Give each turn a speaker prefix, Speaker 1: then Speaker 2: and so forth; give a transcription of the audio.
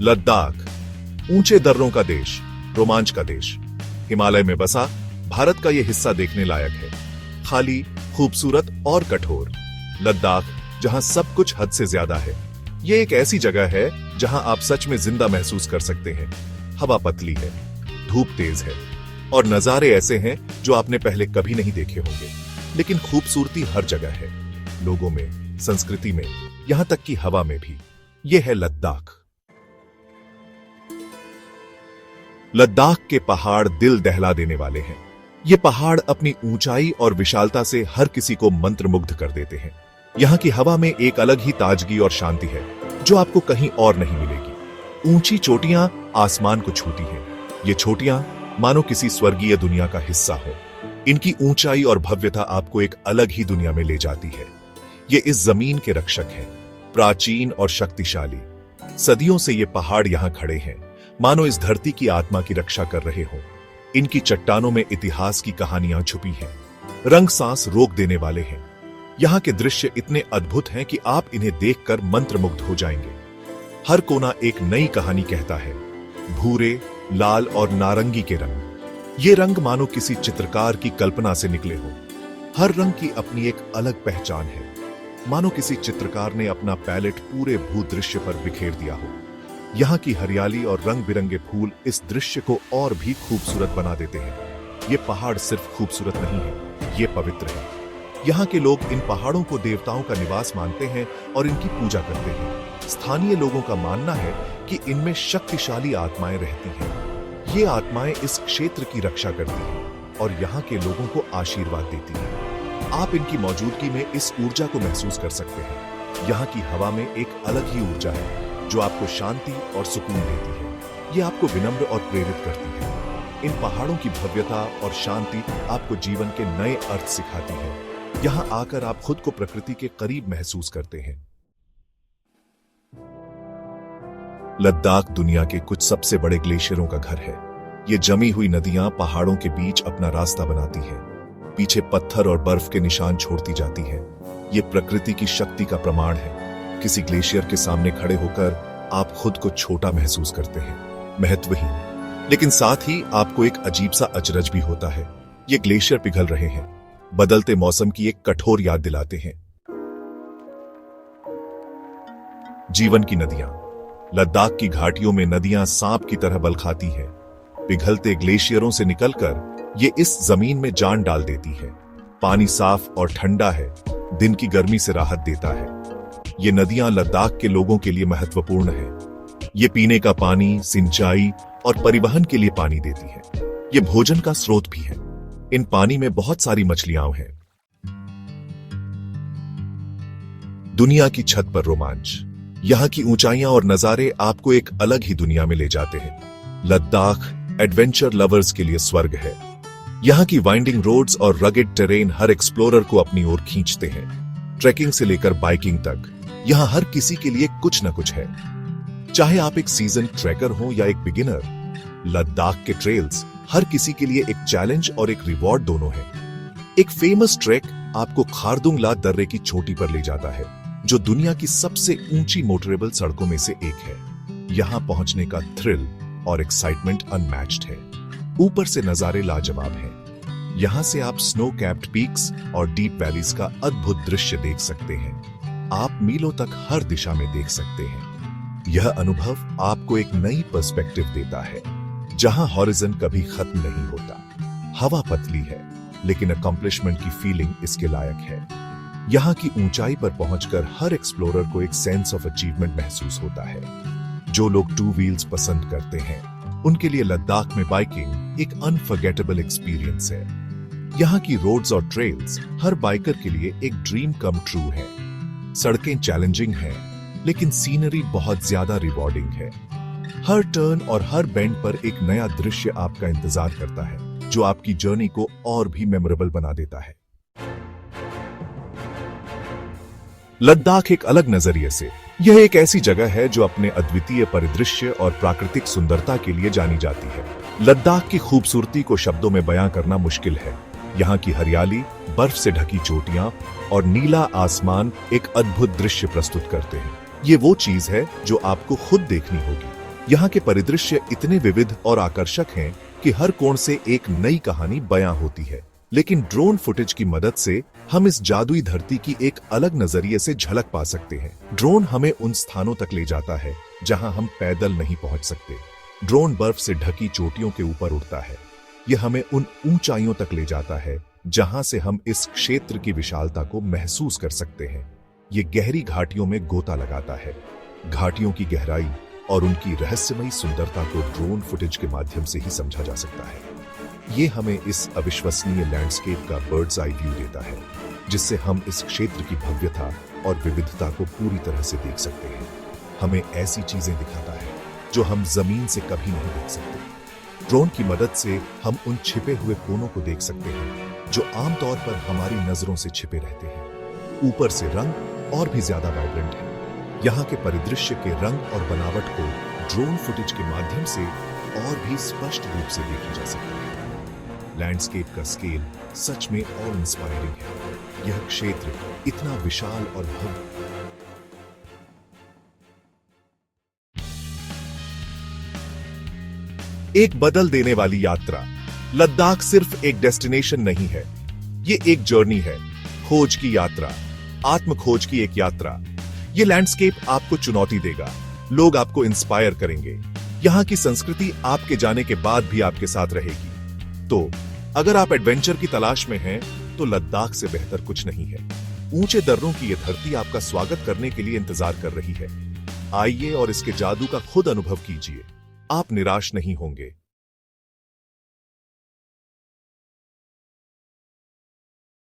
Speaker 1: लद्दाख, ऊंचे दर्रों का देश, रोमांच का देश। हिमालय में बसा भारत का यह हिस्सा देखने लायक है। खाली, खूबसूरत और कठोर। लद्दाख, जहां सब कुछ हद से ज्यादा है। यह एक ऐसी जगह है जहां आप सच में जिंदा महसूस कर सकते हैं। हवा पतली है, धूप तेज है और नजारे ऐसे हैं जो आपने पहले कभी नहीं देखे होंगे। लेकिन खूबसूरती हर जगह है, लोगों में, संस्कृति में, यहां तक कि हवा में भी। यह है लद्दाख। लद्दाख के पहाड़ दिल दहला देने वाले हैं। ये पहाड़ अपनी ऊंचाई और विशालता से हर किसी को मंत्रमुग्ध कर देते हैं। यहाँ की हवा में एक अलग ही ताजगी और शांति है जो आपको कहीं और नहीं मिलेगी। ऊंची चोटियां आसमान को छूती हैं। ये चोटियां मानो किसी स्वर्गीय दुनिया का हिस्सा हो। इनकी ऊंचाई और भव्यता आपको एक अलग ही दुनिया में ले जाती है। ये इस जमीन के रक्षक हैं, प्राचीन और शक्तिशाली। सदियों से ये पहाड़ यहाँ खड़े हैं, मानो इस धरती की आत्मा की रक्षा कर रहे हो। इनकी चट्टानों में इतिहास की कहानियां छुपी हैं, रंग सांस रोक देने वाले हैं। यहाँ के दृश्य इतने अद्भुत हैं कि आप इन्हें देखकर मंत्रमुग्ध हो जाएंगे। हर कोना एक नई कहानी कहता है। भूरे, लाल और नारंगी के रंग, ये रंग मानो किसी चित्रकार की कल्पना से निकले हो। हर रंग की अपनी एक अलग पहचान है, मानो किसी चित्रकार ने अपना पैलेट पूरे भूदृश्य पर बिखेर दिया हो। यहाँ की हरियाली और रंग बिरंगे फूल इस दृश्य को और भी खूबसूरत बना देते हैं। ये पहाड़ सिर्फ खूबसूरत नहीं है, ये पवित्र है। यहाँ के लोग इन पहाड़ों को देवताओं का निवास मानते हैं और इनकी पूजा करते हैं। स्थानीय लोगों का मानना है कि इनमें शक्तिशाली आत्माएं रहती हैं। ये आत्माएं इस क्षेत्र की रक्षा करती हैं और यहाँ के लोगों को आशीर्वाद देती हैं। आप इनकी मौजूदगी में इस ऊर्जा को महसूस कर सकते हैं। यहाँ की हवा में एक अलग ही ऊर्जा है जो आपको शांति और सुकून देती है। ये आपको विनम्र और प्रेरित करती है। इन पहाड़ों की भव्यता और शांति आपको जीवन के नए अर्थ सिखाती है। यहाँ आकर आप खुद को प्रकृति के करीब महसूस करते हैं। लद्दाख दुनिया के कुछ सबसे बड़े ग्लेशियरों का घर है। ये जमी हुई नदियां पहाड़ों के बीच अपना रास्ता बनाती हैं, पीछे पत्थर और बर्फ के निशान छोड़ती जाती हैं। ये प्रकृति की शक्ति का प्रमाण है। किसी ग्लेशियर के सामने खड़े होकर आप खुद को छोटा महसूस करते हैं, महत्वहीन। लेकिन साथ ही आपको एक अजीब सा अचरज भी होता है। ये ग्लेशियर पिघल रहे हैं, बदलते मौसम की एक कठोर याद दिलाते हैं। जीवन की नदियां। लद्दाख की घाटियों में नदियां सांप की तरह बल खाती हैं। पिघलते ग्लेशियरों से निकलकर ये इस जमीन में जान डाल देती है। पानी साफ और ठंडा है, दिन की गर्मी से राहत देता है। ये नदियां लद्दाख के लोगों के लिए महत्वपूर्ण है। ये पीने का पानी, सिंचाई और परिवहन के लिए पानी देती है। ये भोजन का स्रोत भी है। इन पानी में बहुत सारी मछलियां हैं। दुनिया की छत पर रोमांच। यहाँ की ऊंचाइयां और नजारे आपको एक अलग ही दुनिया में ले जाते हैं। लद्दाख एडवेंचर लवर्स के लिए स्वर्ग है। यहाँ की वाइंडिंग रोड्स और रगेड टेरेन हर एक्सप्लोरर को अपनी ओर खींचते हैं। ट्रैकिंग से लेकर बाइकिंग तक यहाँ हर किसी के लिए कुछ न कुछ है। चाहे आप एक सीजन ट्रैकर हो या एक बिगिनर, लद्दाख के ट्रेल्स हर किसी के लिए एक चैलेंज और एक रिवॉर्ड दोनों है। एक फेमस ट्रैक आपको खारदुंगला दर्रे की चोटी पर ले जाता है, जो दुनिया की सबसे ऊंची मोटरेबल सड़कों में से एक है। यहाँ पहुंचने का थ्रिल और एक्साइटमेंट अनमैच्ड है। ऊपर से नजारे लाजवाब हैं। यहाँ से आप स्नो कैप्ड पीक्स और डीप वैलीज का अद्भुत दृश्य देख सकते हैं। आप मीलों तक हर दिशा में देख सकते हैं। यह अनुभव आपको एक नई पर्सपेक्टिव देता है, जहां हॉरिजन कभी खत्म नहीं होता। हवा पतली है, लेकिन अकम्प्लिशमेंट की फीलिंग इसके लायक है। यहाँ की ऊंचाई पर पहुंचकर हर एक्सप्लोरर को एक सेंस ऑफ अचीवमेंट महसूस होता है। जो लोग 2 व्हील्स पसंद करते हैं, उनके लिए लद्दाख में बाइकिंग एक अनफॉरगेटेबल एक्सपीरियंस है। यहाँ की रोड्स और ट्रेल्स हर बाइकर के लिए एक ड्रीम कम ट्रू है। सड़कें चैलेंजिंग हैं, लेकिन सीनरी बहुत ज्यादा रिवॉर्डिंग है। हर टर्न और हर बेंड पर एक नया दृश्य आपका इंतजार करता है, जो आपकी जर्नी को और भी मेमोरेबल बना देता है। लद्दाख एक अलग नजरिए से, यह एक ऐसी जगह है जो अपने अद्वितीय परिदृश्य और प्राकृतिक सुंदरता के लिए जानी जाती है। लद्दाख की खूबसूरती को शब्दों में बयां करना मुश्किल है। यहाँ की हरियाली, बर्फ से ढकी चोटियां और नीला आसमान एक अद्भुत दृश्य प्रस्तुत करते हैं। ये वो चीज है जो आपको खुद देखनी होगी। यहाँ के परिदृश्य इतने विविध और आकर्षक हैं कि हर कोण से एक नई कहानी बयां होती है। लेकिन ड्रोन फुटेज की मदद से हम इस जादुई धरती की एक अलग नजरिए से झलक पा सकते हैं। ड्रोन हमें उन स्थानों तक ले जाता है जहां हम पैदल नहीं पहुंच सकते। ड्रोन बर्फ से ढकी चोटियों के ऊपर उड़ता है। यह हमें उन ऊंचाइयों तक ले जाता है जहां से हम इस क्षेत्र की विशालता को महसूस कर सकते हैं। ये गहरी घाटियों में गोता लगाता है। घाटियों की गहराई और उनकी रहस्यमयी सुंदरता को ड्रोन फुटेज के माध्यम से ही समझा जा सकता है। ये हमें इस अविश्वसनीय लैंडस्केप का बर्ड्स आई व्यू देता है, जिससे हम इस क्षेत्र की भव्यता और विविधता को पूरी तरह से देख सकते हैं। हमें ऐसी चीजें दिखाता है जो हम जमीन से कभी नहीं देख सकते। ड्रोन की मदद से हम उन छिपे हुए कोनों को देख सकते हैं जो आमतौर पर हमारी नजरों से छिपे रहते हैं। ऊपर से रंग और भी ज्यादा वाइब्रेंट है। यहाँ के परिदृश्य के रंग और बनावट को ड्रोन फुटेज के माध्यम से और भी स्पष्ट रूप से देखा जा सकता है। लैंडस्केप का स्केल सच में और इंस्पायरिंग है। यह क्षेत्र इतना विशाल और भव्य एक बदल देने वाली यात्रा। लद्दाख सिर्फ एक डेस्टिनेशन नहीं है, ये एक जर्नी है, खोज की यात्रा, आत्म खोज की एक यात्रा। ये लैंडस्केप आपको चुनौती देगा, लोग आपको इंस्पायर करेंगे। यहाँ की संस्कृति आपके जाने के बाद भी आपके साथ रहेगी। तो अगर आप एडवेंचर की तलाश में हैं, तो लद्दाख से बेहतर कुछ नहीं है। ऊंचे दर्रों की यह धरती आपका स्वागत करने के लिए इंतजार कर रही है। आइए और इसके जादू का खुद अनुभव कीजिए। आप निराश नहीं होंगे।